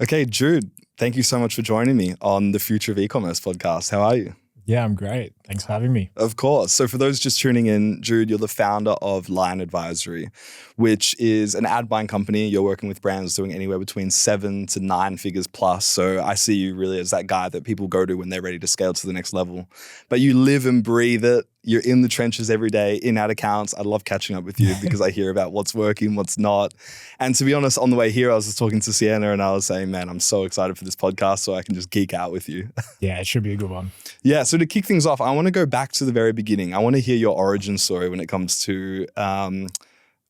Okay, Jude, thank you so much for joining me on the Future of E-commerce podcast. How are you? Yeah, I'm great. Thanks for having me. Of course. So for those just tuning in, Jude, you're the founder of Line Advisory, which is an ad buying company. You're working with brands doing anywhere between 7 to 9 figures plus. So I see you really as that guy that people go to when they're ready to scale to the next level. But you live and breathe it. You're in the trenches every day, in ad accounts. I love catching up with you because I hear about what's working, what's not. And to be honest, on the way here, I was just talking to Sienna and I was saying, man, I'm so excited for this podcast so I can just geek out with you. Yeah, it should be a good one. Yeah, so to kick things off, I want to go back to the very beginning. I want to hear your origin story when it comes to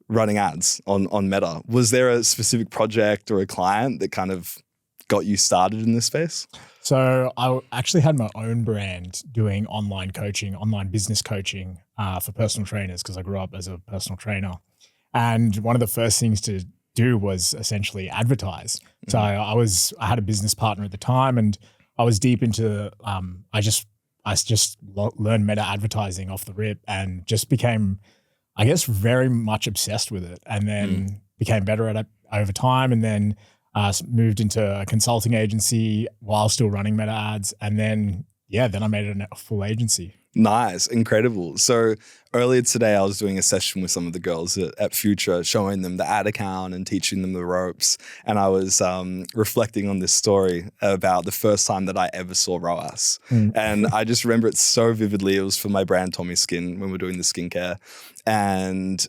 running ads on Meta. Was there a specific project or a client that kind of got you started in this space? So I actually had my own brand doing online coaching, online business coaching for personal trainers because I grew up as a personal trainer. And one of the first things to do was essentially advertise. So I had a business partner at the time and I was deep into, I just learned meta advertising off the rip and just became, I guess, very much obsessed with it, and then became better at it over time, and then moved into a consulting agency while still running meta ads. And then, then I made it a full agency. Nice. Incredible. So earlier today, I was doing a session with some of the girls at Future, showing them the ad account and teaching them the ropes. And I was reflecting on this story about the first time that I ever saw ROAS. And I just remember it so vividly. It was for my brand, Tommy Skin, when we were doing the skincare. And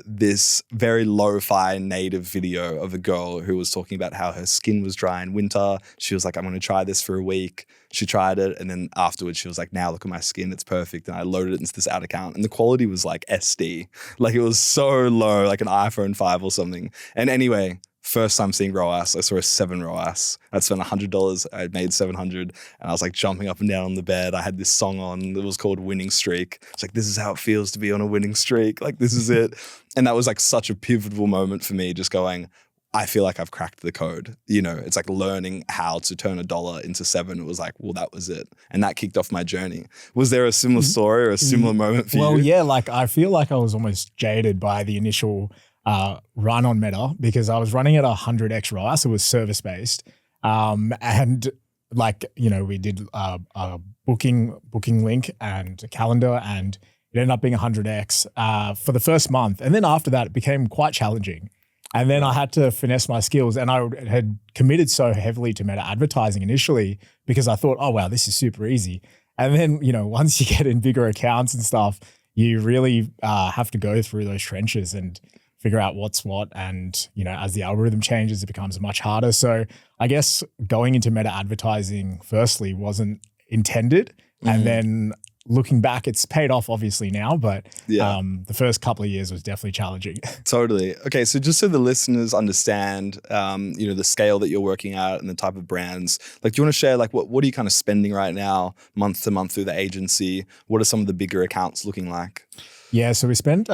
this very lo-fi native video of a girl who was talking about how her skin was dry in winter. She was like, I'm going to try this for a week. She tried it. And then afterwards she was like, now look at my skin. It's perfect. And I loaded it into this ad account and the quality was like SD. Like it was so low, like an iPhone 5 or something. And anyway, first time seeing ROAS, I saw a 7 ROAS. I'd spent $100. I made 700 and I was like jumping up and down on the bed. I had this song on that was called Winning Streak. It's like, this is how it feels to be on a winning streak. Like, this is it. And that was like such a pivotal moment for me, just going, I feel like I've cracked the code. You know, it's like learning how to turn $1 into 7. It was like, well, that was it. And that kicked off my journey. Was there a similar story or a similar moment for you? Well, yeah, like I feel like I was almost jaded by the initial run on Meta because I was running at 100x ROAS. It was service-based. And like, you know, we did a booking link and a calendar, and it ended up being 100x for the first month. And then after that, it became quite challenging. And then I had to finesse my skills, and I had committed so heavily to meta advertising initially because I thought, oh, wow, this is super easy. And then, you know, once you get in bigger accounts and stuff, you really have to go through those trenches and figure out what's what. And, you know, as the algorithm changes, it becomes much harder. So I guess going into meta advertising firstly wasn't intended. And then looking back, it's paid off obviously now, but the first couple of years was definitely challenging. Totally. Okay, so just so the listeners understand, you know, the scale that you're working at and the type of brands, like, do you want to share, like, what are you kind of spending right now, month to month through the agency? What are some of the bigger accounts looking like? Yeah, so we spent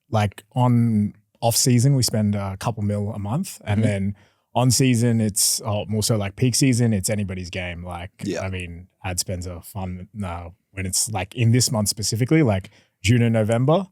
like on off season, we spend a couple mil a month, and then on season, it's more so like peak season, it's anybody's game. Like, I mean, ad spends are fun when it's like in this month specifically, like June and November,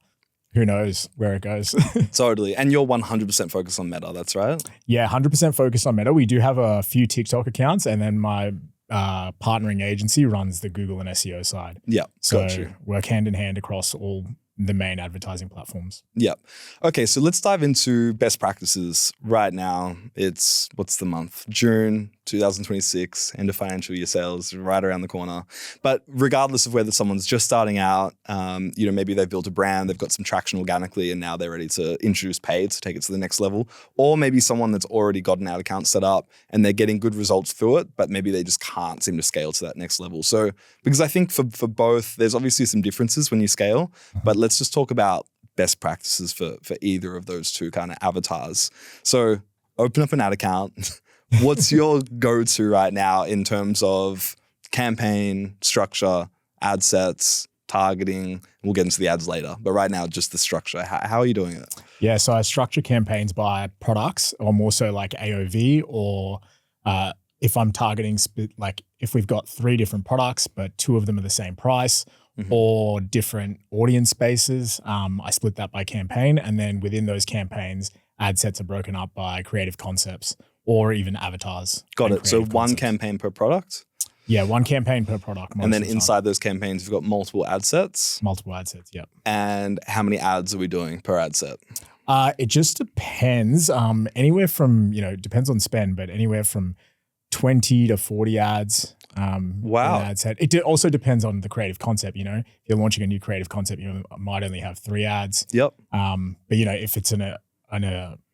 who knows where it goes. Totally. And you're 100% focused on Meta, that's right? Yeah, 100% focused on Meta. We do have a few TikTok accounts, and then my partnering agency runs the Google and SEO side. Yeah, so got you. work hand in hand across all the main advertising platforms. Yep. Okay, so let's dive into best practices. Right now, it's, what's the month? June 2026, end of financial year sales, right around the corner. But regardless of whether someone's just starting out, you know, maybe they've built a brand, they've got some traction organically, and now they're ready to introduce paid to take it to the next level. Or maybe someone that's already got an ad account set up and they're getting good results through it, but maybe they just can't seem to scale to that next level. So, because I think for both, there's obviously some differences when you scale, but let's just talk about best practices for either of those two kind of avatars. So open up an ad account. What's your go-to right now in terms of campaign, structure, ad sets, targeting? We'll get into the ads later, but right now, just the structure. How are you doing it? Yeah, so I structure campaigns by products, or more so like AOV, or if I'm targeting, like if we've got 3 different products, but 2 of them are the same price, or different audience spaces, I split that by campaign. And then within those campaigns, ad sets are broken up by creative concepts or even avatars. Got and it. So creative one concepts. campaign per product. Yeah, one campaign per product. And then inside those campaigns, you've got multiple ad sets. Multiple ad sets, yep. And how many ads are we doing per ad set? It just depends. Anywhere from, depends on spend, but anywhere from 20 to 40 ads. Wow. An ad set. It also depends on the creative concept. If you're launching a new creative concept, you might only have 3 ads. Yep. But if it's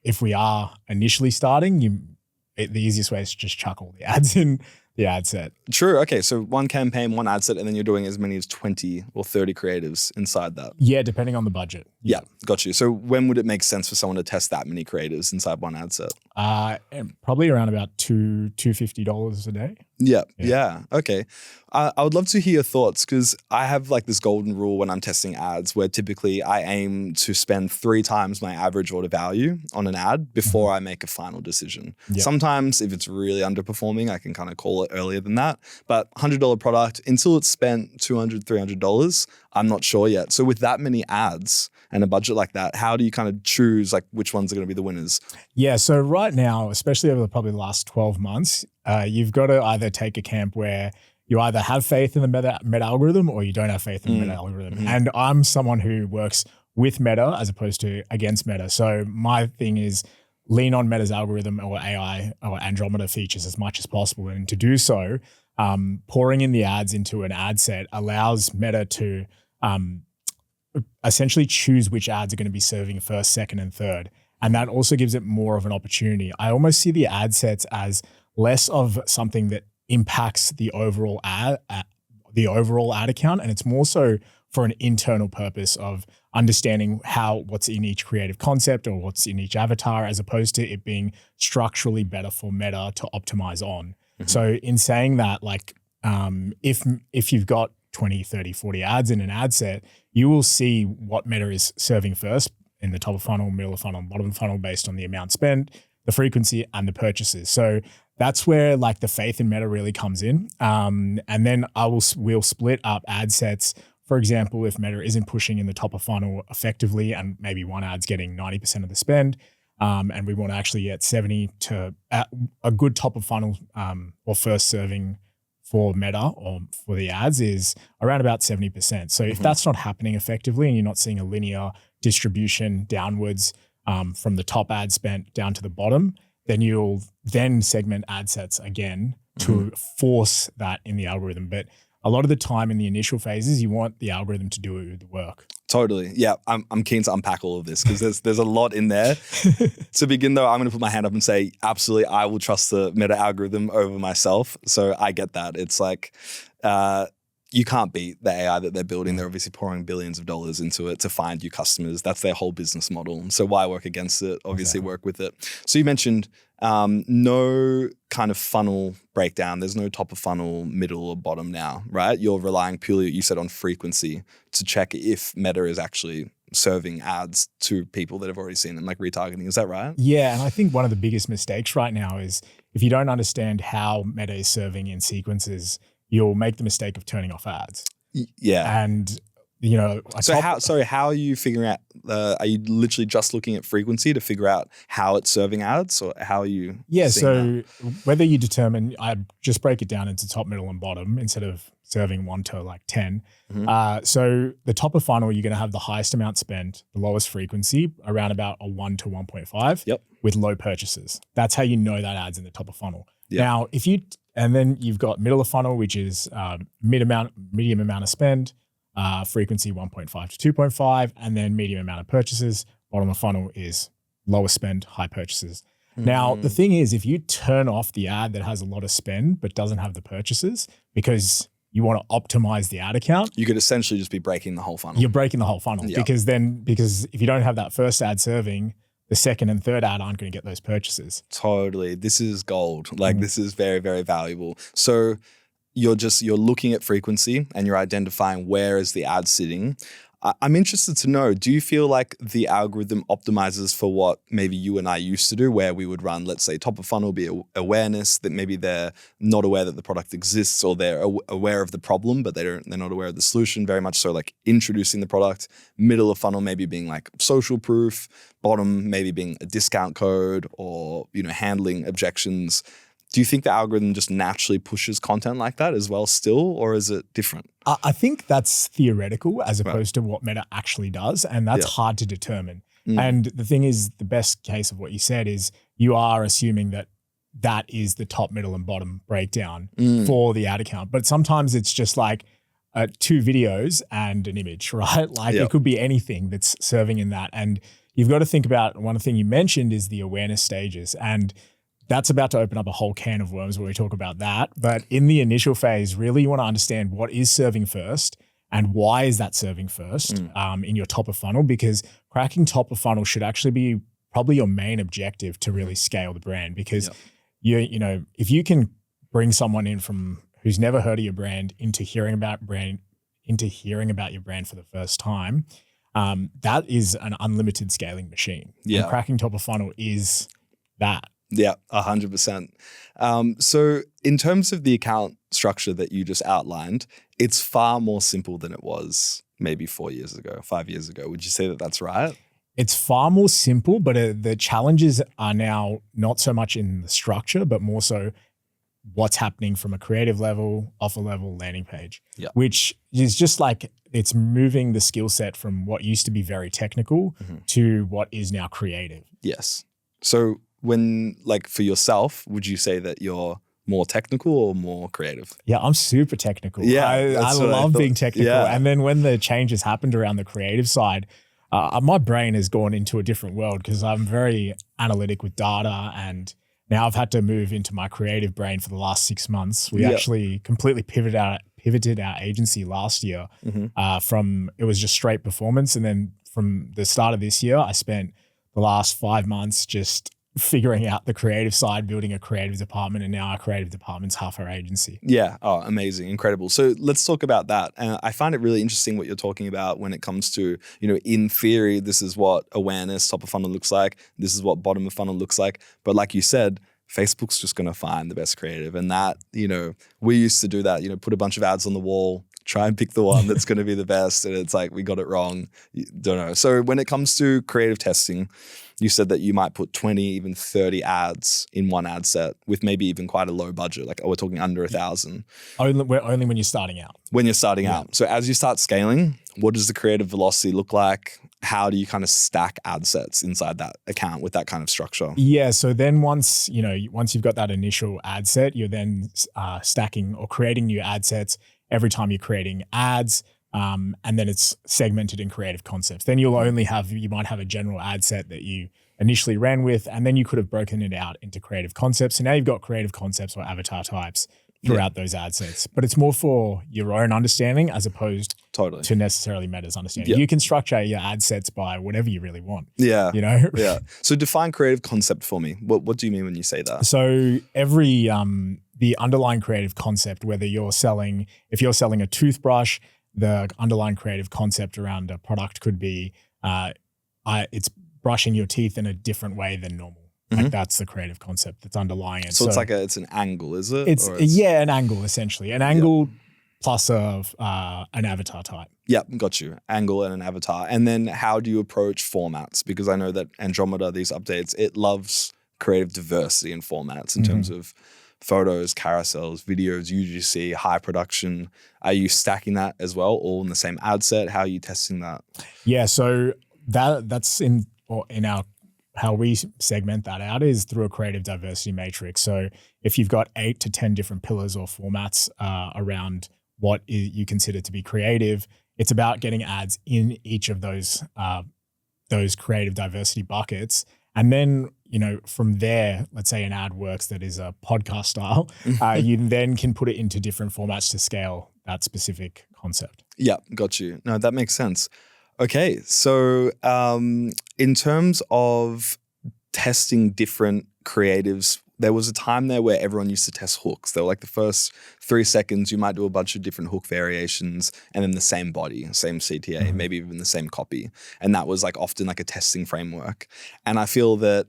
if we are initially starting, the easiest way is to just chuck all the ads in the ad set. True. Okay. So one campaign, one ad set, and then you're doing as many as 20 or 30 creatives inside that. Yeah, depending on the budget. Yeah. Got you. So when would it make sense for someone to test that many creatives inside one ad set? Probably around about $250 a day. Yeah. Okay. I would love to hear your thoughts, because I have like this golden rule when I'm testing ads where typically I aim to spend 3 times my average order value on an ad before I make a final decision. Yep. Sometimes if it's really underperforming, I can kind of call it earlier than that. But $100 product, until it's spent $200, $300, I'm not sure yet. So with that many ads and a budget like that, how do you kind of choose like which ones are going to be the winners? Yeah. So right now, especially over probably the last 12 months, you've got to either take a camp where you either have faith in the meta algorithm or you don't have faith in the meta algorithm. Mm-hmm. And I'm someone who works with meta as opposed to against meta. So my thing is lean on meta's algorithm or AI or Andromeda features as much as possible. And to do so, pouring in the ads into an ad set allows meta to essentially choose which ads are going to be serving first, second, and third. And that also gives it more of an opportunity. I almost see the ad sets as less of something that impacts the overall ad account, and it's more so for an internal purpose of understanding what's in each creative concept or what's in each avatar, as opposed to it being structurally better for meta to optimize on. Mm-hmm. So in saying that, like if you've got 20, 30, 40 ads in an ad set, you will see what meta is serving first in the top of funnel, middle of funnel, bottom of funnel, based on the amount spent, the frequency, and the purchases. So that's where like the faith in meta really comes in. And then we'll split up ad sets. For example, if meta isn't pushing in the top of funnel effectively and maybe one ad's getting 90% of the spend, and we want to actually get 70 to a good top of funnel or first serving for meta or for the ads is around about 70%. So if that's not happening effectively and you're not seeing a linear distribution downwards from the top ad spent down to the bottom, then you'll then segment ad sets again to force that in the algorithm. But a lot of the time in the initial phases, you want the algorithm to do the work. Totally. Yeah, I'm keen to unpack all of this because there's a lot in there. To begin though, I'm going to put my hand up and say, absolutely, I will trust the meta algorithm over myself. So I get that. It's like, you can't beat the AI that they're building. They're obviously pouring billions of dollars into it to find you customers. That's their whole business model. So why work against it? Obviously work with it. So you mentioned no kind of funnel breakdown. There's no top of funnel, middle or bottom now, right? You're relying purely, you said, on frequency to check if meta is actually serving ads to people that have already seen them, like retargeting. Is that right? Yeah. And I think one of the biggest mistakes right now is if you don't understand how meta is serving in sequences, you'll make the mistake of turning off ads. Yeah. And, how are you figuring out, are you literally just looking at frequency to figure out how it's serving ads, or how are you seeing that? Whether you determine, I just break it down into top, middle, and bottom instead of serving 1 to like 10. So the top of funnel, you're going to have the highest amount spent, the lowest frequency, around about a 1 to 1.5 with low purchases. That's how you know that ad's in the top of funnel. Yep. Now, and then you've got middle of funnel, which is medium amount of spend, frequency 1.5 to 2.5, and then medium amount of purchases. Bottom of funnel is lower spend, high purchases. Now, the thing is, if you turn off the ad that has a lot of spend but doesn't have the purchases because you want to optimize the ad account, you could essentially just be breaking the whole funnel. You're breaking the whole funnel because if you don't have that first ad serving, the second and third ad aren't going to get those purchases. Totally. This is gold. Like this is very, very valuable. So you're looking at frequency and you're identifying where is the ad sitting. I'm interested to know, do you feel like the algorithm optimizes for what maybe you and I used to do, where we would run, let's say, top of funnel be awareness, that maybe they're not aware that the product exists, or they're aware of the problem, but they're not aware of the solution, very much so like introducing the product, middle of funnel maybe being like social proof, bottom maybe being a discount code, or, handling objections. Do you think the algorithm just naturally pushes content like that as well still, or is it different? I think that's theoretical as opposed to what Meta actually does, and that's hard to determine. And the thing is, the best case of what you said is you are assuming that that is the top, middle, and bottom breakdown for the ad account. But sometimes it's just like 2 videos and an image, right? Like it could be anything that's serving in that. And you've got to think about, one thing you mentioned is the awareness stages. And that's about to open up a whole can of worms where we talk about that. But in the initial phase, really you want to understand what is serving first and why is that serving first in your top of funnel, because cracking top of funnel should actually be probably your main objective to really scale the brand. Because if you can bring someone in from who's never heard of your brand into hearing about your brand for the first time, that is an unlimited scaling machine. Yeah. And cracking top of funnel is that. Yeah, 100%. So in terms of the account structure that you just outlined, it's far more simple than it was maybe 4 years ago, 5 years ago. Would you say that that's right? It's far more simple, but the challenges are now not so much in the structure, but more so what's happening from a creative level, offer level, landing page, which is just like it's moving the skill set from what used to be very technical to what is now creative. Yes. So when, like, for yourself, would you say that you're more technical or more creative? Yeah, I'm super technical. Yeah, I love being technical. Yeah. And then when the changes happened around the creative side, my brain has gone into a different world because I'm very analytic with data, and now I've had to move into my creative brain for the last 6 months. We actually completely pivoted our agency last year from, it was just straight performance. And then from the start of this year, I spent the last 5 months just figuring out the creative side, building a creative department, and now our creative department's half our agency. Yeah. Oh, amazing. Incredible. So let's talk about that. And I find it really interesting what you're talking about when it comes to, in theory, this is what awareness, top of funnel looks like. This is what bottom of funnel looks like. But like you said, Facebook's just going to find the best creative. And that, we used to do that, put a bunch of ads on the wall, try and pick the one that's going to be the best. And it's like, we got it wrong. Don't know. So when it comes to creative testing, you said that you might put 20, even 30 ads in one ad set with maybe even quite a low budget. Like, we're talking under 1,000. Only when you're starting out. When you're starting out. So as you start scaling, what does the creative velocity look like? How do you kind of stack ad sets inside that account with that kind of structure? Yeah. So then once you've got that initial ad set, you're then stacking or creating new ad sets every time you're creating ads. And then it's segmented in creative concepts. Then you might have a general ad set that you initially ran with, and then you could have broken it out into creative concepts. So now you've got creative concepts or avatar types throughout those ad sets, but it's more for your own understanding as opposed to necessarily Meta's understanding. You can structure your ad sets by whatever you really want. Yeah. So define creative concept for me. What do you mean when you say that? So every, the underlying creative concept, whether if you're selling a toothbrush, the underlying creative concept around a product could be it's brushing your teeth in a different way than normal. Like that's the creative concept that's underlying it. So it's an angle, is it? It's an angle essentially. An angle plus an avatar type. Yeah, got you. Angle and an avatar. And then how do you approach formats? Because I know that Andromeda, these updates, it loves creative diversity in formats in terms of photos, carousels, videos, UGC, high production. Are you stacking that as well, all in the same ad set? How are you testing that? Yeah, so that's in our, how we segment that out is through a creative diversity matrix. So if you've got 8 to 10 different pillars or formats around what you consider to be creative, it's about getting ads in each of those creative diversity buckets. And then, from there, let's say an ad works that is a podcast style, you then can put it into different formats to scale that specific concept. Yeah, got you. No, that makes sense. Okay, so in terms of testing different creatives there was a time there where everyone used to test hooks. They were like the first 3 seconds, you might do a bunch of different hook variations and then the same body, same CTA, maybe even the same copy. And that was like often like a testing framework. And I feel that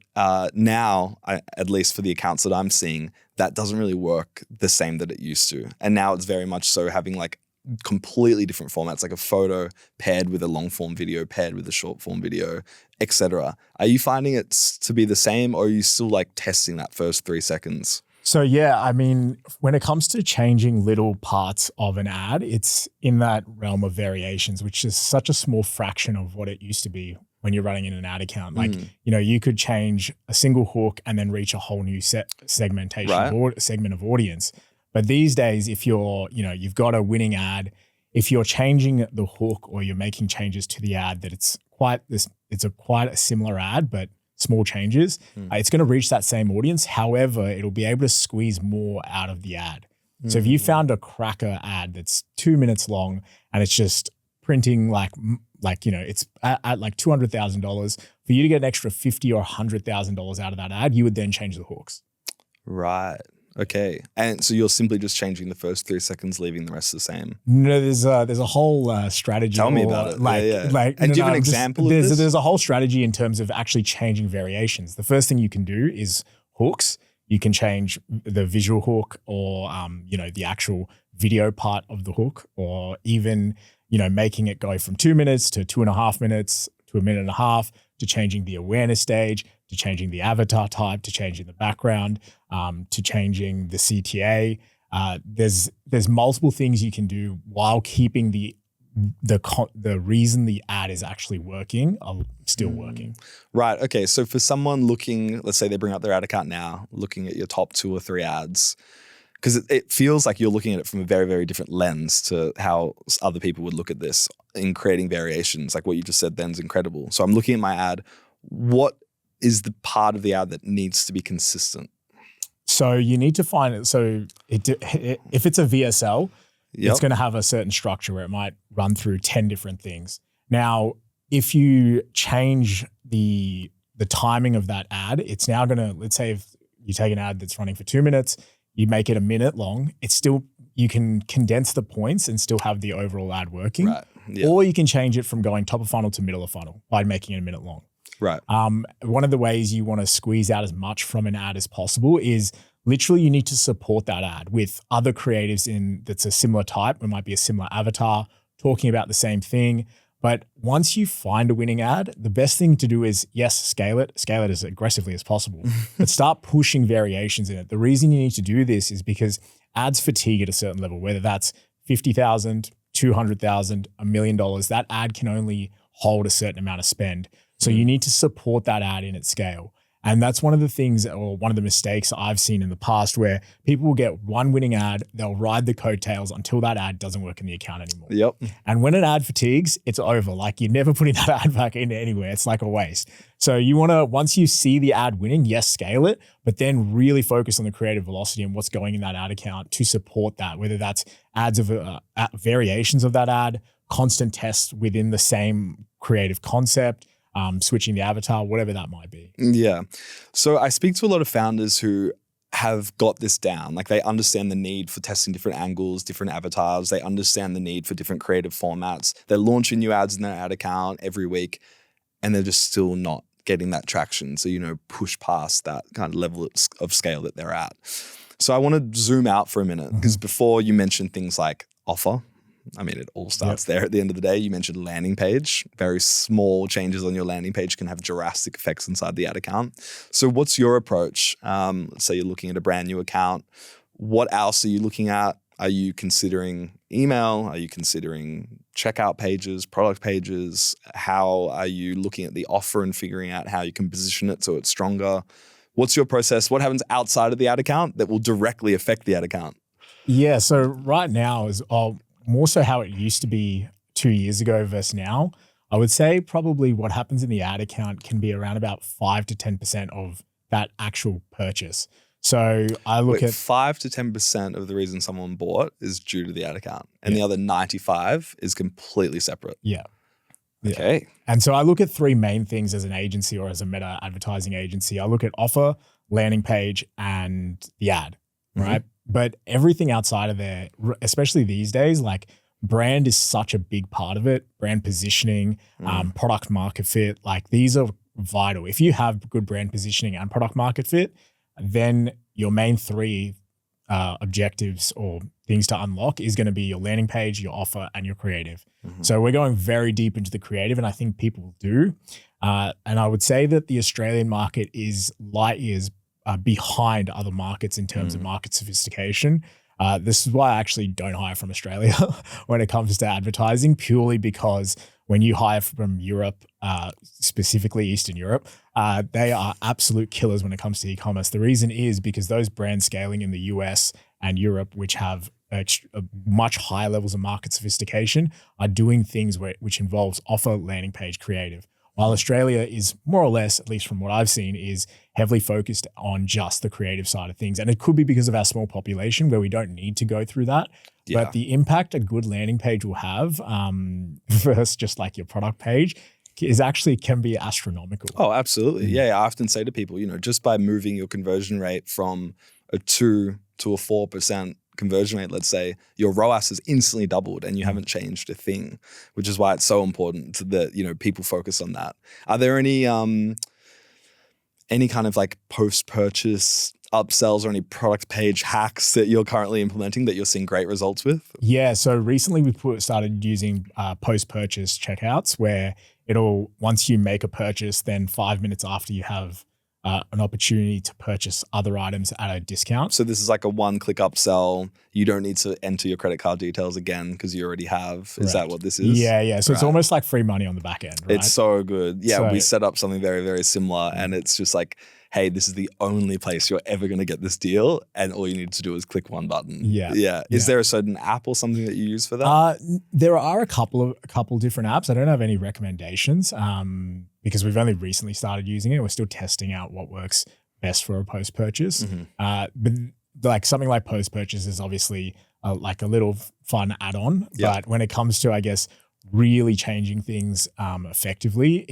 now, at least for the accounts that I'm seeing, that doesn't really work the same that it used to. And now it's very much so having like completely different formats, like a photo paired with a long form video, paired with a short form video, etc. Are you finding it to be the same, or are you still like testing that first 3 seconds? So yeah, I mean, when it comes to changing little parts of an ad, it's in that realm of variations, which is such a small fraction of what it used to be when you're running in an ad account. Like, you know, you could change a single hook and then reach a whole new segmentation or segment of audience. But these days, if you're, you know, you've got a winning ad, if you're changing the hook or you're making changes to the ad that it's quite a similar ad, but small changes, it's going to reach that same audience. However, it'll be able to squeeze more out of the ad. So if you found a cracker ad that's 2 minutes long and it's just printing like you know, it's at like $200,000, for you to get an extra $50,000 or $100,000 out of that ad, you would then change the hooks. Right. Okay. And so you're simply just changing the first 3 seconds, leaving the rest the same? No, there's a whole strategy. Tell me about it. And give an example of this? There's a whole strategy in terms of actually changing variations. The first thing you can do is hooks. You can change the visual hook or, you know, the actual video part of the hook, or even, you know, making it go from 2 minutes to 2.5 minutes to 1.5 minutes, to changing the awareness stage, to changing the avatar type, to changing the background, to changing the CTA. There's multiple things you can do while keeping the reason the ad is actually working still working. Right. Okay. So for someone looking, let's say they bring up their ad account now, looking at your top 2 or 3 ads, because it feels like you're looking at it from a very, very different lens to how other people would look at this in creating variations. Like what you just said then is incredible. So I'm looking at my ad. What is the part of the ad that needs to be consistent? So you need to find it. So if it's a VSL, it's going to have a certain structure where it might run through 10 different things. Now, if you change the timing of that ad, it's now going to, let's say if you take an ad that's running for 2 minutes, you make it 1 minute long, it's still, you can condense the points and still have the overall ad working. Right. Yeah. Or you can change it from going top of funnel to middle of funnel by making it 1 minute long. Right. One of the ways you want to squeeze out as much from an ad as possible is literally you need to support that ad with other creatives that's a similar type. It might be a similar avatar talking about the same thing. But once you find a winning ad, the best thing to do is, yes, scale it as aggressively as possible, but start pushing variations in it. The reason you need to do this is because ads fatigue at a certain level, whether that's 50,000, 200,000, $1 million, that ad can only hold a certain amount of spend. So you need to support that ad in its scale. And that's one of the things, or one of the mistakes I've seen in the past, where people will get one winning ad, they'll ride the coattails until that ad doesn't work in the account anymore. Yep. And when an ad fatigues, it's over. Like you're never putting that ad back into anywhere. It's like a waste. So you want to, once you see the ad winning, yes, scale it, but then really focus on the creative velocity and what's going in that ad account to support that, whether that's ads of variations of that ad, constant tests within the same creative concept, switching the avatar, whatever that might be. Yeah. So I speak to a lot of founders who have got this down. Like they understand the need for testing different angles, different avatars. They understand the need for different creative formats. They're launching new ads in their ad account every week, and they're just still not getting that traction. So, you know, push past that kind of level of scale that they're at. So I want to zoom out for a minute, because before you mentioned things like offer. I mean, it all starts there at the end of the day. You mentioned landing page. Very small changes on your landing page can have drastic effects inside the ad account. So what's your approach? Let's say you're looking at a brand new account. What else are you looking at? Are you considering email? Are you considering checkout pages, product pages? How are you looking at the offer and figuring out how you can position it so it's stronger? What's your process? What happens outside of the ad account that will directly affect the ad account? Yeah, so right now is more so how it used to be 2 years ago versus now. I would say probably what happens in the ad account can be around about 5 to 10% of that actual purchase. So I look at 5 to 10% of the reason someone bought is due to the ad account, and the other 95 is completely separate. Yeah. Okay. And so I look at 3 main things as an agency or as a meta advertising agency. I look at offer, landing page, and the ad, right? But everything outside of there, especially these days, like brand is such a big part of it. Brand positioning, product market fit, like these are vital. If you have good brand positioning and product market fit, then your main three objectives or things to unlock is going to be your landing page, your offer, and your creative. So we're going very deep into the creative, and I think people do. And I would say that the Australian market is light years behind other markets in terms of market sophistication. This is why I actually don't hire from Australia when it comes to advertising, purely because when you hire from Europe, specifically Eastern Europe, they are absolute killers when it comes to e-commerce. The reason is because those brands scaling in the US and Europe, which have much higher levels of market sophistication, are doing things which involves offer, landing page, creative. While Australia is more or less, at least from what I've seen, is heavily focused on just the creative side of things. And it could be because of our small population where we don't need to go through that. Yeah. But the impact a good landing page will have versus just like your product page is actually can be astronomical. Oh, absolutely. Yeah, I often say to people, just by moving your conversion rate from a 2 to a 4% conversion rate, let's say, your ROAS has instantly doubled and you haven't changed a thing, which is why it's so important that, people focus on that. Are there any kind of like post-purchase upsells or any product page hacks that you're currently implementing that you're seeing great results with? Yeah. So recently we started using post-purchase checkouts where once you make a purchase, then 5 minutes after you have an opportunity to purchase other items at a discount. So this is like a one-click upsell. You don't need to enter your credit card details again because you already have. Correct. Is that what this is? Yeah. So it's almost like free money on the back end, right? It's so good. Yeah, we set up something very, very similar, and it's just like, hey, this is the only place you're ever going to get this deal, and all you need to do is click one button. Yeah. Is there a certain app or something that you use for that? There are a couple different apps. I don't have any recommendations because we've only recently started using it. We're still testing out what works best for a post-purchase. But like something like post-purchase is obviously like a little fun add-on. Yep. But when it comes to, I guess, really changing things effectively,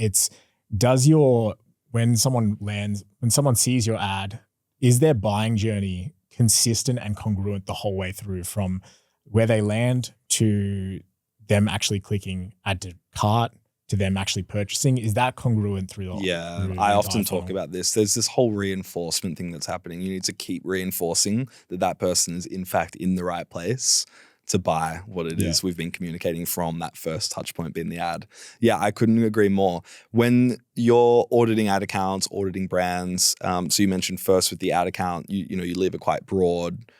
when someone sees your ad, is their buying journey consistent and congruent the whole way through from where they land to them actually clicking add to cart to them actually purchasing? Is that congruent through the I often talk about this. There's this whole reinforcement thing that's happening. You need to keep reinforcing that person is in fact in the right place to buy what it is we've been communicating from that first touch point being the ad. Yeah, I couldn't agree more. When you're auditing ad accounts, auditing brands, so you mentioned first with the ad account, you leave it quite broad.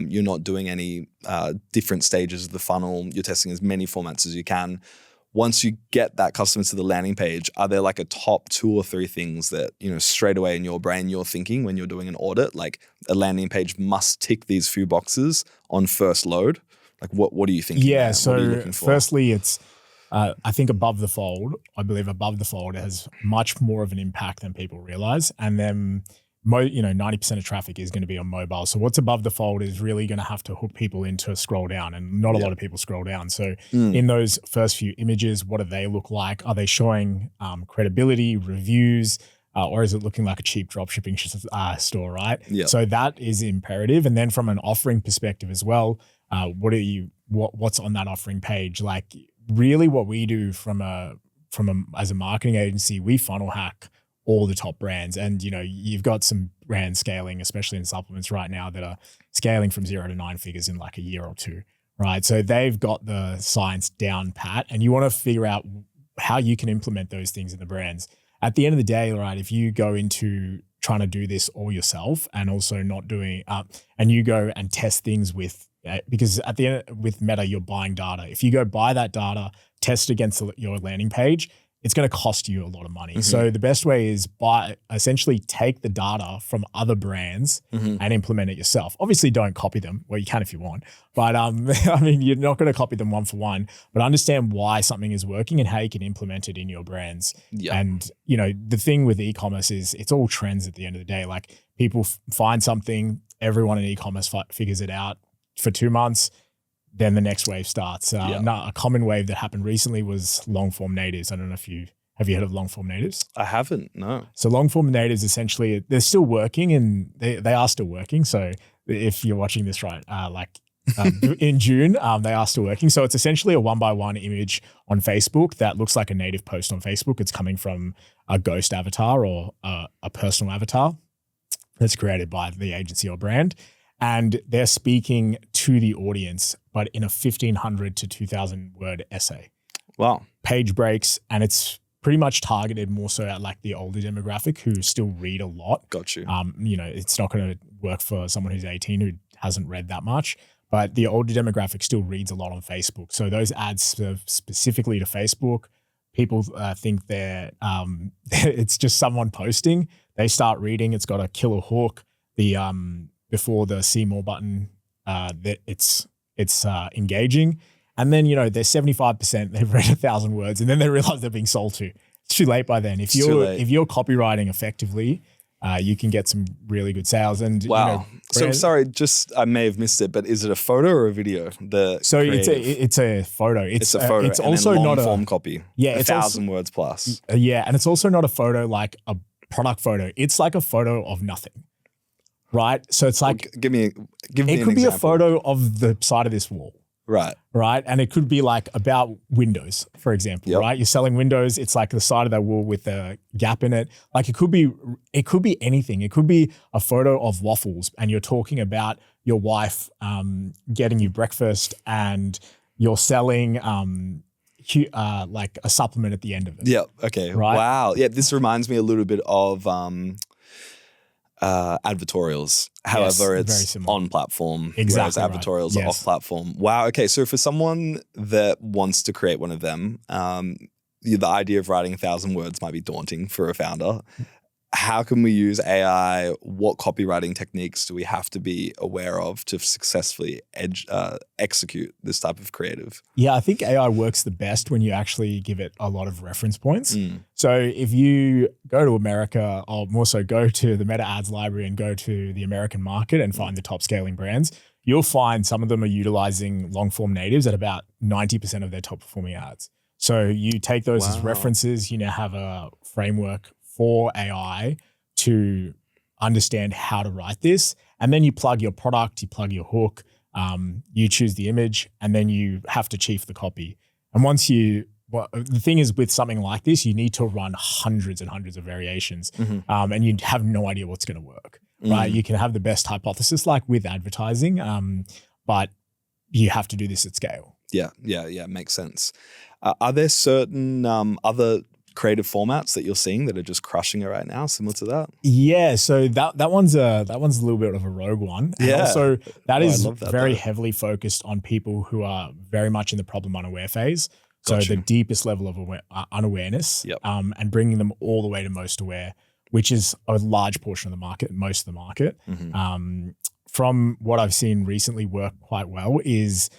You're not doing any different stages of the funnel. You're testing as many formats as you can. Once you get that customer to the landing page, are there like a top 2 or 3 things that, straight away in your brain you're thinking when you're doing an audit, like a landing page must tick these few boxes on first load? Like what are you thinking? Yeah, so firstly, it's I think above the fold has much more of an impact than people realize. And then 90% of traffic is going to be on mobile. So what's above the fold is really going to have to hook people into scroll down, and not a lot of people scroll down. So in those first few images, what do they look like? Are they showing credibility, reviews, or is it looking like a cheap dropshipping store, right? Yeah. So that is imperative. And then from an offering perspective as well, what's on that offering page? Like really what we do as a marketing agency, we funnel hack all the top brands. And, you've got some brands scaling, especially in supplements right now, that are scaling from 0 to 9 figures in like a year or 2, right? So they've got the science down pat, and you want to figure out how you can implement those things in the brands. At the end of the day, right, if you go into trying to do this all yourself and also not doing, and you go and test things because at the end with Meta, you're buying data. If you go buy that data, test against your landing page, it's going to cost you a lot of money. So the best way is essentially take the data from other brands and implement it yourself. Obviously don't copy them. Well, you can if you want, but you're not going to copy them one for one, but understand why something is working and how you can implement it in your brands. Yeah. And the thing with e-commerce is it's all trends at the end of the day. Like people find something, everyone in e-commerce figures it out for 2 months. Then the next wave starts. A common wave that happened recently was long form natives. I don't know if you Have you heard of long form natives? I haven't, no. So long form natives, essentially, they're still working, and they are still working. So if you're watching this right, in June, they are still working. So it's essentially a 1-by-1 image on Facebook that looks like a native post on Facebook. It's coming from a ghost avatar or a personal avatar that's created by the agency or brand. And they're speaking to the audience, but in a 1,500 to 2,000 word essay. Wow. Page breaks, and it's pretty much targeted more so at like the older demographic who still read a lot. Got you. It's not going to work for someone who's 18 who hasn't read that much, but the older demographic still reads a lot on Facebook. So those ads serve specifically to Facebook. People think they're it's just someone posting. They start reading. It's got a killer hook. Before the see more button, that it's engaging. And then, they're 75%, they've read 1,000 words, and then they realize they're being sold to. It's too late by then. If you're copywriting effectively, you can get some really good sales. And wow. So sorry, I may have missed it, but is it a photo or a video? It's a photo. It's a photo. It's also not a form copy. Yeah, 1,000 words plus. Yeah, and it's also not a photo like a product photo. It's like a photo of nothing. Right? So it's like give me an example. It could be a photo of the side of this wall. Right. Right. And it could be like about windows, for example, right? You're selling windows. It's like the side of that wall with a gap in it. Like it could be anything. It could be a photo of waffles and you're talking about your wife getting you breakfast and you're selling like a supplement at the end of it. Yeah. Okay. Right? Wow. Yeah. This reminds me a little bit of advertorials. However, it's on platform, whereas advertorials are off platform. Wow. Okay. So for someone that wants to create one of them, the idea of writing 1,000 words might be daunting for a founder. How can we use AI? What copywriting techniques do we have to be aware of to successfully execute this type of creative? Yeah, I think AI works the best when you actually give it a lot of reference points. So if you go to America, or more so go to the Meta Ads library and go to the American market and find the top scaling brands, you'll find some of them are utilizing long form natives at about 90% of their top performing ads. So you take those as references, you now have a framework for AI to understand how to write this. And then you plug your product, you plug your hook, you choose the image, and then you have to chief the copy. And the thing is with something like this, you need to run hundreds and hundreds of variations and you have no idea what's going to work, right? You can have the best hypothesis like with advertising, but you have to do this at scale. Yeah. Makes sense. Are there certain other creative formats that you're seeing that are just crushing it right now, similar to that? Yeah, so that one's a little bit of a rogue one. And also that is very heavily focused on people who are very much in the problem unaware phase. So the deepest level of unawareness, and bringing them all the way to most aware, which is a large portion of the market, most of the market. From what I've seen recently work quite well is,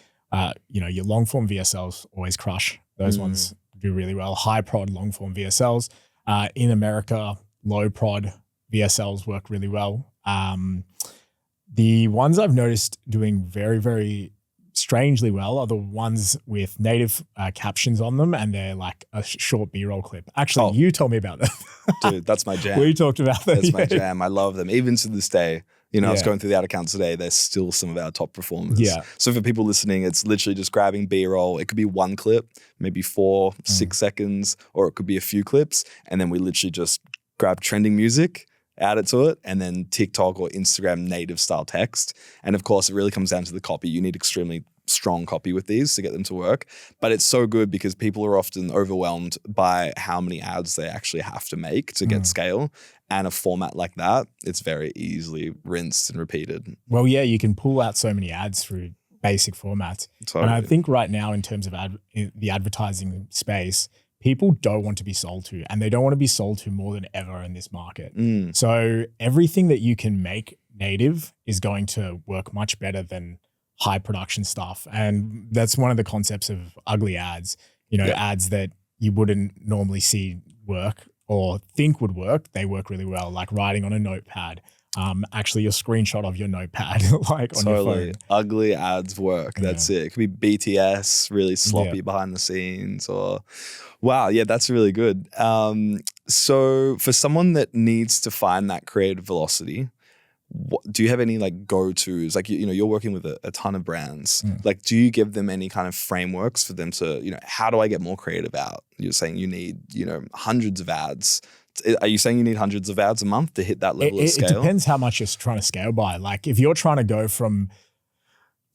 your long form VSLs always crush. Those ones do really well. High prod, long form VSLs. In America, low prod VSLs work really well. The ones I've noticed doing very, very strangely well are the ones with native captions on them, and they're like a short B-roll clip. Actually, you told me about that. Dude, that's my jam. We talked about that. That's my jam. I love them. Even to this day, I was going through the ad accounts today. They're still some of our top performers. Yeah. So for people listening, it's literally just grabbing B-roll. It could be one clip, maybe 4-6 seconds, or it could be a few clips. And then we literally just grab trending music, add it to it, and then TikTok or Instagram native style text. And of course, it really comes down to the copy. You need extremely strong copy with these to get them to work. But it's so good because people are often overwhelmed by how many ads they actually have to make to get scale. And a format like that, it's very easily rinsed and repeated. Well, yeah, you can pull out so many ads through basic formats. Totally. And I think right now in terms of the advertising space, people don't want to be sold to, and they don't want to be sold to more than ever in this market. So everything that you can make native is going to work much better than high production stuff. And that's one of the concepts of ugly ads, ads that you wouldn't normally see work or think would work. They work really well, like writing on a notepad, actually a screenshot of your notepad, like on your phone. Ugly ads work. That's it. It could be BTS, really sloppy behind the scenes, or wow, yeah, that's really good. So for someone that needs to find that creative velocity, do you have any like go-tos? Like, you know, you're working with a ton of brands. Like, do you give them any kind of frameworks for them to, you know, how do I get more creative out? You're saying you need, you know, hundreds of ads. Are you saying you need hundreds of ads a month to hit that level of scale? It depends how much you're trying to scale by. Like, if you're trying to go from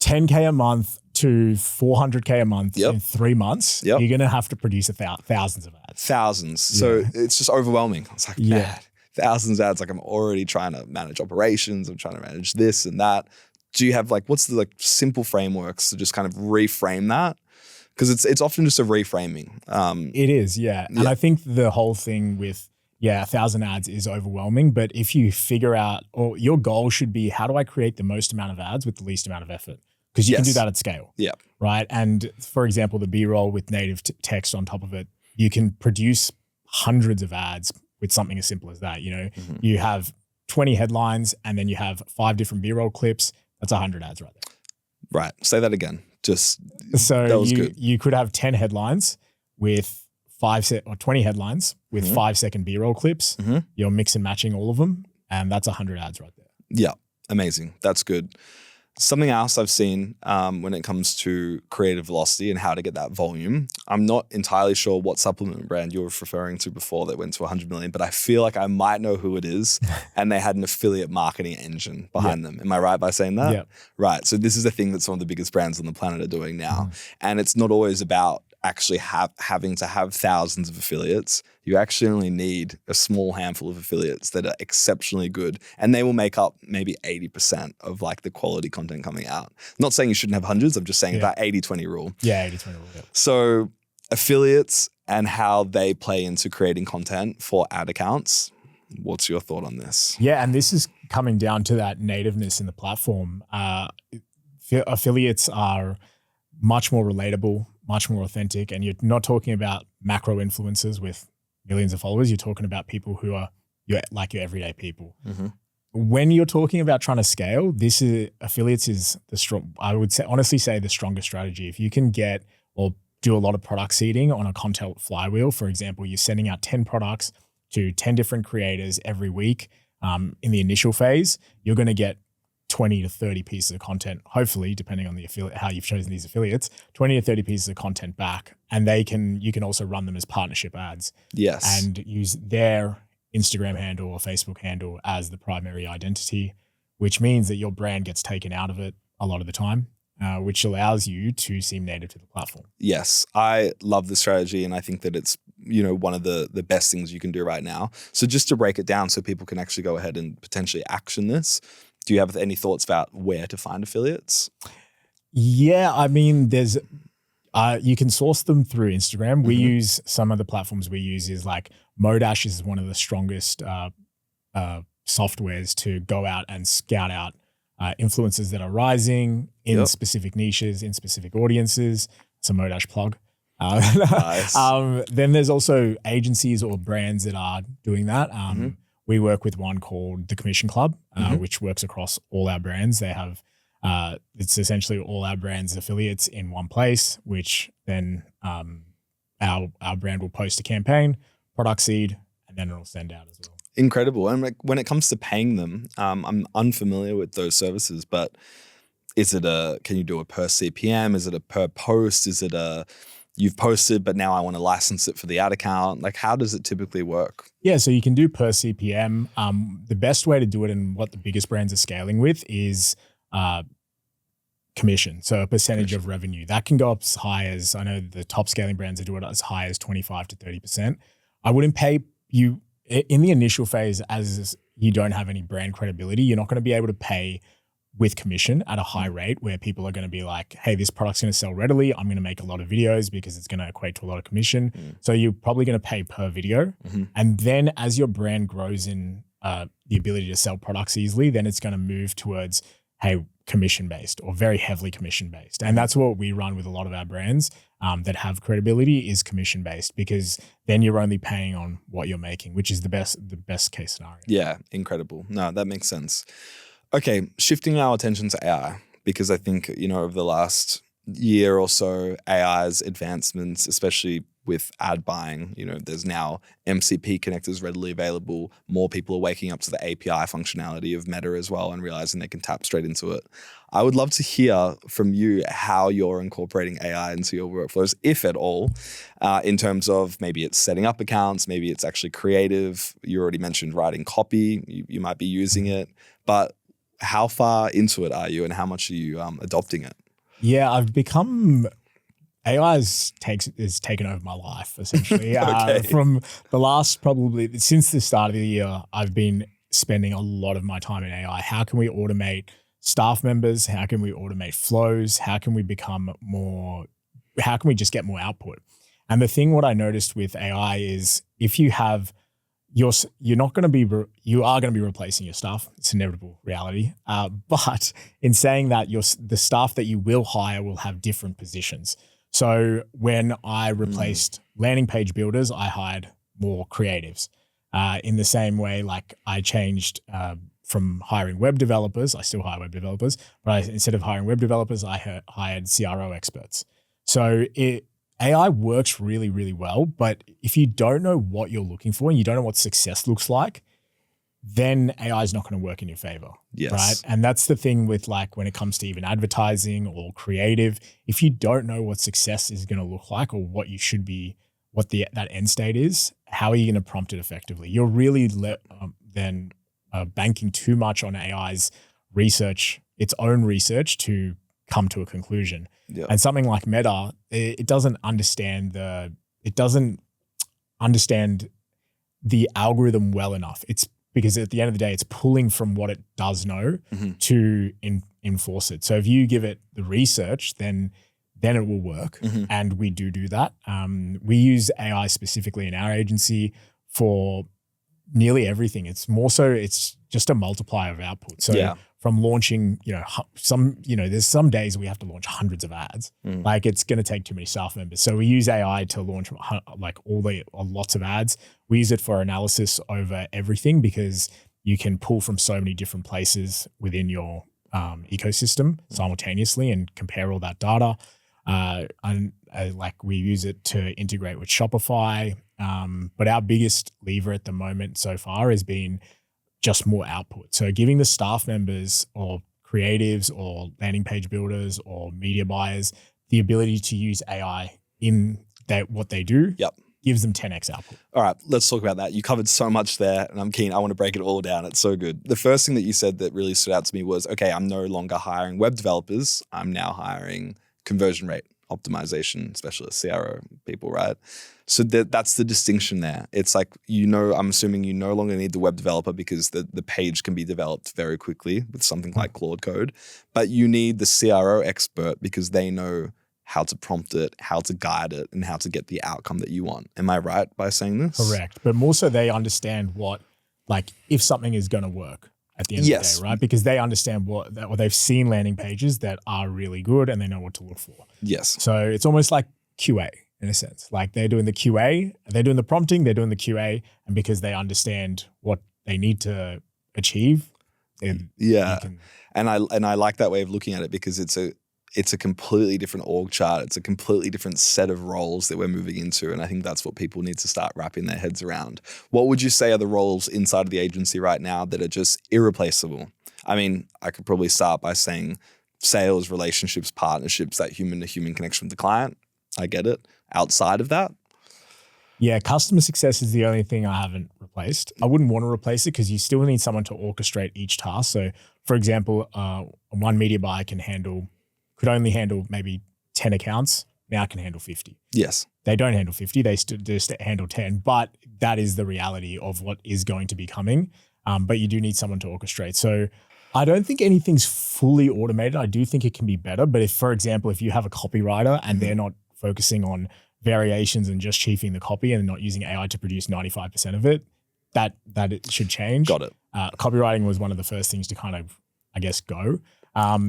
10K a month to 400K a month in 3 months, you're going to have to produce thousands of ads. Thousands. So it's just overwhelming. It's like, man, thousands of ads. Like, I'm already trying to manage operations. I'm trying to manage this and that. Do you have like, what's the like simple frameworks to just kind of reframe that? Because it's often just a reframing. It is, And I think the whole thing with 1,000 ads is overwhelming. But if you figure out, or your goal should be, how do I create the most amount of ads with the least amount of effort? Because you can do that at scale. Yeah. Right. And for example, the B-roll with native text on top of it, you can produce hundreds of ads with something as simple as that. You know, you have 20 headlines and then you have 5 different B-roll clips. That's 100 ads right there. Right. Say that again. Just so that was good. You could have 10 headlines with 20 headlines with 5-second B-roll clips. You're mix and matching all of them, and that's 100 ads right there. Yeah, amazing. That's good. Something else I've seen when it comes to creative velocity and how to get that volume, I'm not entirely sure what supplement brand you were referring to before that went to 100 million, but I feel like I might know who it is, and they had an affiliate marketing engine behind them. Am I right by saying that? Right. So this is a thing that some of the biggest brands on the planet are doing now. And it's not always about actually having to have thousands of affiliates. You actually only need a small handful of affiliates that are exceptionally good, and they will make up maybe 80% of like the quality content coming out. Not saying you shouldn't have hundreds, I'm just saying that 80-20 rule. 80-20 rule. So affiliates and how they play into creating content for ad accounts. What's your thought on this? Yeah, and this is coming down to that nativeness in the platform. Affiliates are much more relatable, much more authentic, and you're not talking about macro influencers with millions of followers. You're talking about people who are your everyday people. When you're talking about trying to scale, affiliates is I would honestly say the strongest strategy. If you can get or do a lot of product seeding on a content flywheel, for example, you're sending out 10 products to 10 different creators every week. In the initial phase, you're going to get 20 to 30 pieces of content, hopefully, depending on the affiliate, how you've chosen these affiliates, 20 to 30 pieces of content back. And you can also run them as partnership ads. Yes. And use their Instagram handle or Facebook handle as the primary identity, which means that your brand gets taken out of it a lot of the time, which allows you to seem native to the platform. Yes. I love the strategy, and I think that it's, you know, one of the best things you can do right now. So just to break it down so people can actually go ahead and potentially action this, do you have any thoughts about where to find affiliates? Yeah, I mean, there's you can source them through Instagram. We use some of the platforms we use is like Modash is one of the strongest softwares to go out and scout out influencers that are rising in specific niches, in specific audiences. It's a Modash plug. Nice. Then there's also agencies or brands that are doing that. We work with one called the Commission Club, which works across all our brands. They have, it's essentially all our brands affiliates in one place, which then our brand will post a campaign, product seed, and then it'll send out as well. Incredible. And like when it comes to paying them, I'm unfamiliar with those services, but is it can you do a per CPM? Is it a per post? Is it you've posted, but now I want to license it for the ad account? Like, how does it typically work? Yeah, so you can do per CPM. The best way to do it and what the biggest brands are scaling with is commission. So a percentage of revenue. That can go up as high as, I know the top scaling brands are doing it as high as 25 to 30%. I wouldn't pay you in the initial phase as you don't have any brand credibility. You're not going to be able to pay with commission at a high rate where people are going to be like, hey, this product's going to sell readily. I'm going to make a lot of videos because it's going to equate to a lot of commission. So you're probably going to pay per video. And then as your brand grows in the ability to sell products easily, then it's going to move towards, hey, commission-based or very heavily commission-based. And that's what we run with a lot of our brands that have credibility is commission-based, because then you're only paying on what you're making, which is the best case scenario. Yeah, incredible. No, that makes sense. Okay, shifting our attention to AI, because I think, over the last year or so, AI's advancements, especially with ad buying, there's now MCP connectors readily available. More people are waking up to the API functionality of Meta as well and realizing they can tap straight into it. I would love to hear from you how you're incorporating AI into your workflows, if at all, in terms of maybe it's setting up accounts, maybe it's actually creative. You already mentioned writing copy. You might be using it, but how far into it are you and how much are you adopting it? Yeah, I've become AI is taken over my life essentially. Okay. From the last probably since the start of the year, I've been spending a lot of my time in AI. How can we automate staff members? How can we automate flows? How can we just get more output? And the thing what I noticed with AI is if you have you are going to be replacing your staff. It's an inevitable reality. But in saying that, the staff that you will hire will have different positions. So when I replaced landing page builders, I hired more creatives. In the same way, like I changed from hiring web developers, I still hire web developers, but instead of hiring web developers, I hired CRO experts. So AI works really, really well, but if you don't know what you're looking for and you don't know what success looks like, then AI is not going to work in your favor. Yes. Right. And that's the thing with like when it comes to even advertising or creative, if you don't know what success is going to look like or what you should be, what that end state is, how are you going to prompt it effectively? You're really then banking too much on AI's research, its own research to come to a conclusion. Yeah. And something like Meta, it doesn't understand the algorithm well enough. It's because at the end of the day, it's pulling from what it does know to enforce it. So if you give it the research, then it will work. And we do that. We use AI specifically in our agency for nearly everything. It's just a multiplier of output. So from launching, there's some days we have to launch hundreds of ads. Like it's going to take too many staff members. So we use AI to launch lots of ads. We use it for analysis over everything because you can pull from so many different places within your ecosystem simultaneously and compare all that data. We use it to integrate with Shopify. But our biggest lever at the moment so far has been just more output. So giving the staff members or creatives or landing page builders or media buyers the ability to use AI in what they do gives them 10x output. All right, let's talk about that. You covered so much there and I'm keen. I want to break it all down. It's so good. The first thing that you said that really stood out to me was, okay, I'm no longer hiring web developers. I'm now hiring conversion rate optimization specialists, CRO people, right? So that's the distinction there. It's like, I'm assuming you no longer need the web developer because the page can be developed very quickly with something like Claude Code, but you need the CRO expert because they know how to prompt it, how to guide it, and how to get the outcome that you want. Am I right by saying this? Correct. But more so they understand if something is going to work at the end of the day, right? Because they understand they've seen landing pages that are really good and they know what to look for. Yes. So it's almost like QA in a sense. Like they're doing the QA, they're doing the prompting, they're doing the QA, and because they understand what they need to achieve. And I like that way of looking at it because it's a completely different org chart. It's a completely different set of roles that we're moving into. And I think that's what people need to start wrapping their heads around. What would you say are the roles inside of the agency right now that are just irreplaceable? I mean, I could probably start by saying sales, relationships, partnerships, that human-to-human connection with the client. I get it. Outside of that? Yeah, customer success is the only thing I haven't replaced. I wouldn't want to replace it because you still need someone to orchestrate each task. So for example, one media buyer could only handle maybe 10 accounts. Now can handle 50. Yes. They don't handle 50. They just handle 10. But that is the reality of what is going to be coming. But you do need someone to orchestrate. So I don't think anything's fully automated. I do think it can be better. But for example, if you have a copywriter and they're not focusing on variations and just chiefing the copy and not using AI to produce 95% of it, that it should change. Got it. Copywriting was one of the first things to kind of, I guess, go.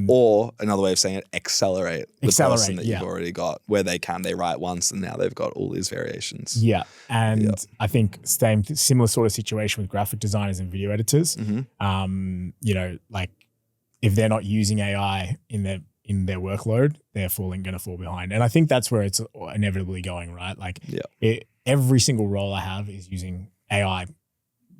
Or another way of saying it, accelerate the person that yeah. you've already got, where they write once and now they've got all these variations. Yeah. And I think similar sort of situation with graphic designers and video editors. You know, like if they're not using AI in their workload, they're going to fall behind. And I think that's where it's inevitably going, right? Like every single role I have is using AI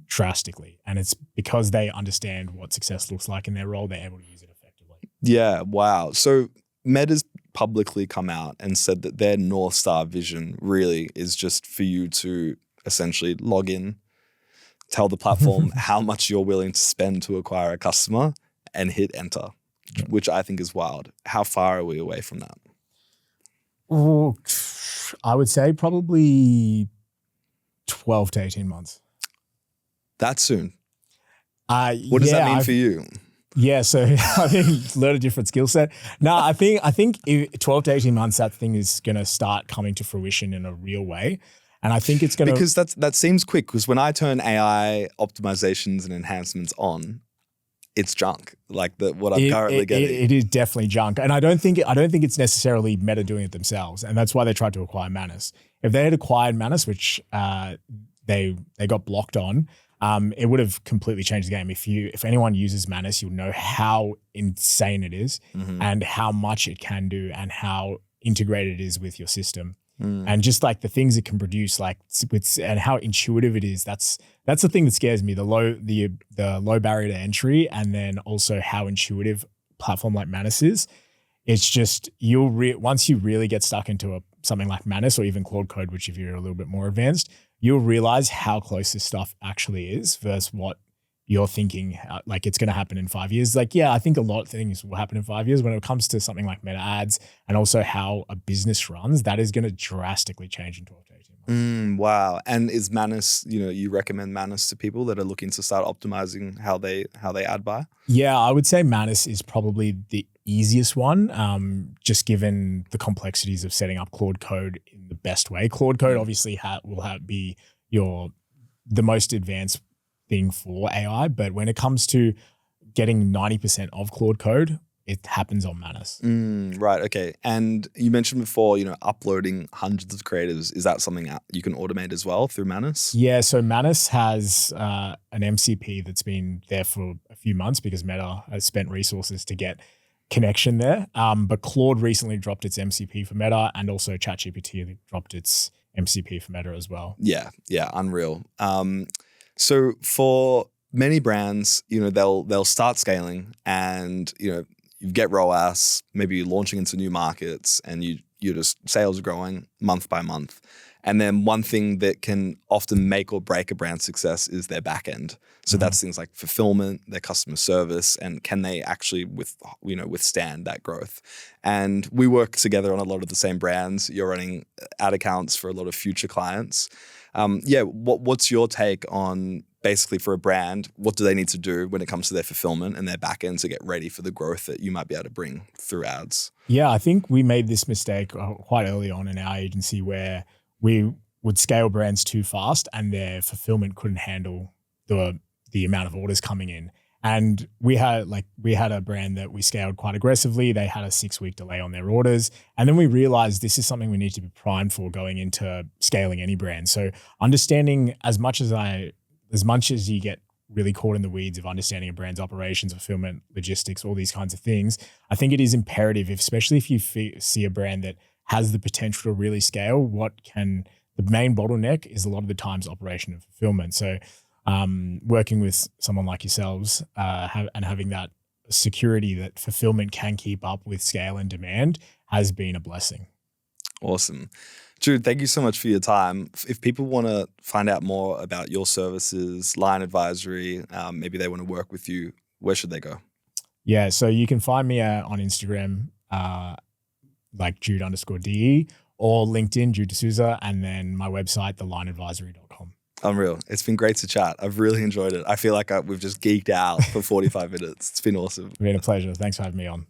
drastically. And it's because they understand what success looks like in their role, they're able to use it effectively. Yeah, wow. So Meta's publicly come out and said that their Northstar vision really is just for you to essentially log in, tell the platform how much you're willing to spend to acquire a customer and hit enter, which I think is wild. How far are we away from that? Oh, I would say probably 12 to 18 months. That soon? What does that mean for you? Yeah, so I think learn a different skill set. No, I think 12 to 18 months, that thing is going to start coming to fruition in a real way. And I think it's going to... Because that seems quick, because when I turn AI optimizations and enhancements on, it's junk. Like what I'm currently getting. It is definitely junk. And I don't think it's necessarily Meta doing it themselves. And that's why they tried to acquire Manus. If they had acquired Manus, which they got blocked on, it would have completely changed the game. If anyone uses Manus, you'll know how insane it is and how much it can do and how integrated it is with your system. And just like the things it can produce, like and how intuitive it is. That's the thing that scares me. The low barrier to entry, and then also how intuitive a platform like Manus is. It's just once you really get stuck into something like Manus or even Claude Code, which if you're a little bit more advanced, you'll realize how close this stuff actually is versus what you're thinking like it's going to happen in 5 years. Like, yeah, I think a lot of things will happen in 5 years. When it comes to something like Meta ads and also how a business runs, that is going to drastically change in 12 to 18 months. Wow. And is Manus, you recommend Manus to people that are looking to start optimizing how they ad buy? Yeah, I would say Manus is probably the easiest one, just given the complexities of setting up Claude Code in the best way. Claude Code obviously will be the most advanced thing for AI, but when it comes to getting 90% of Claude Code, it happens on Manus. Right, okay. And you mentioned before, uploading hundreds of creatives. Is that something you can automate as well through Manus? Yeah, so Manus has an MCP that's been there for a few months because Meta has spent resources to get connection there. But Claude recently dropped its MCP for Meta, and also ChatGPT dropped its MCP for Meta as well. Yeah, unreal. So for many brands, they'll start scaling, and you get ROAS, maybe you're launching into new markets, and you're just sales growing month by month. And then one thing that can often make or break a brand success is their back end. So that's things like fulfillment, their customer service, and can they actually withstand that growth? And we work together on a lot of the same brands. You're running ad accounts for a lot of future clients. What's your take on basically for a brand, what do they need to do when it comes to their fulfillment and their back end to get ready for the growth that you might be able to bring through ads? Yeah, I think we made this mistake quite early on in our agency where we would scale brands too fast and their fulfillment couldn't handle the amount of orders coming in. And we had a brand that we scaled quite aggressively. They had a 6-week delay on their orders. And then we realized this is something we need to be primed for going into scaling any brand. So understanding as much as you get really caught in the weeds of understanding a brand's operations, fulfillment, logistics, all these kinds of things, I think it is imperative, especially if you see a brand that has the potential to really scale, the main bottleneck is a lot of the times operation and fulfillment. So working with someone like yourselves and having that security that fulfillment can keep up with scale and demand has been a blessing. Awesome. Jude, thank you so much for your time. If people want to find out more about your services, line advisory, maybe they want to work with you, where should they go? Yeah, so you can find me on Instagram, like Jude_DE, or LinkedIn, Jude D'Souza, and then my website, thelineadvisory.com. Unreal. It's been great to chat. I've really enjoyed it. I feel like we've just geeked out for 45 minutes. It's been awesome. It's been a pleasure. Thanks for having me on.